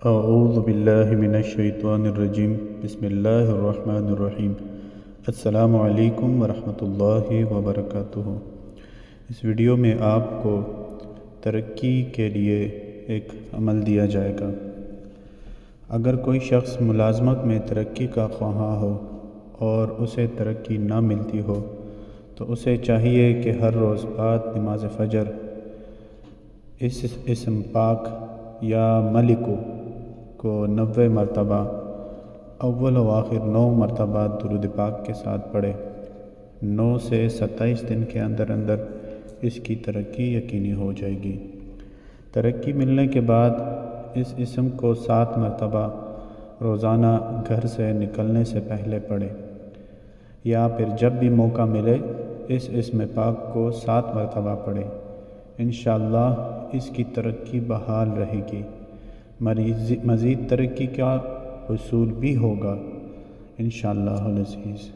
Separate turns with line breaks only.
اعوذ باللہ من الشیطان الرجیم بسم اللہ الرحمن الرحیم السلام علیکم ورحمۃ اللہ وبرکاتہ۔ اس ویڈیو میں آپ کو ترقی کے لیے ایک عمل دیا جائے گا۔ اگر کوئی شخص ملازمت میں ترقی کا خواہاں ہو اور اسے ترقی نہ ملتی ہو تو اسے چاہیے کہ ہر روز بعد نماز فجر اس اسم پاک یا ملکو کو 90 مرتبہ اول و آخر 9 مرتبہ درود پاک کے ساتھ پڑھے۔ 9 سے 27 دن کے اندر اندر اس کی ترقی یقینی ہو جائے گی۔ ترقی ملنے کے بعد اس اسم کو 7 مرتبہ روزانہ گھر سے نکلنے سے پہلے پڑھے، یا پھر جب بھی موقع ملے اس اسم پاک کو 7 مرتبہ پڑھے۔ انشاءاللہ اس کی ترقی بحال رہے گی، مزید ترقی کا حصول بھی ہوگا انشاءاللہ العزیز۔